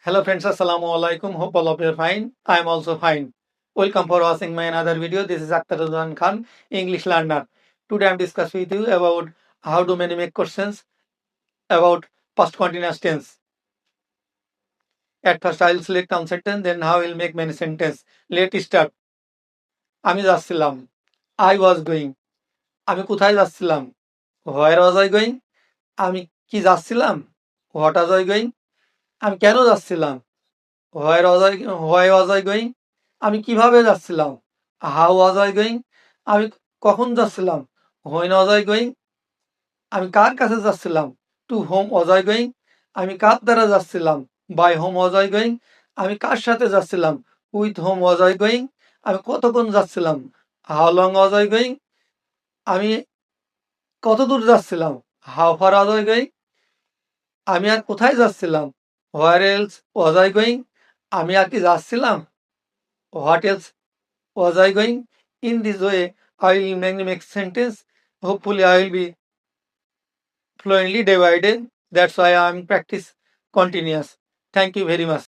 Hello friends, Assalamu alaikum. Hope all of you are fine. I am also fine. Welcome for watching my another video. This is Akhtar Uzman Khan, English learner. Today I am discussing with you about how do many make questions about past continuous tense. At first I will select one sentence, then how I will make many sentences. Let's start. আমি যাচ্ছিলাম. I was going. আমি কোথায় যাচ্ছিলাম? Where was I going? আমি কি যাচ্ছিলাম? What was I going? আমি কেন যাচ্ছিলাম? Why was I going? আমি কিভাবে যাচ্ছিলাম? How was I going? আমি কখন যাচ্ছিলাম? When was I going? আমি কার কাছে যাচ্ছিলাম? To whom was I going? আমি কার দ্বারা যাচ্ছিলাম? By whom was I going? আমি কার সাথে যাচ্ছিলাম? With whom was I going? আমি কতক্ষণ যাচ্ছিলাম? How long was I going? আমি কত দূর যাচ্ছিলাম? How far was I going? আমি আর কোথায় যাচ্ছিলাম? Where else was I going? আমি আর কি যাচ্ছিলাম? What else was I going? In this way, I will make sentence. Hopefully, I will be fluently divided. That's why I am practice continuous. Thank you very much.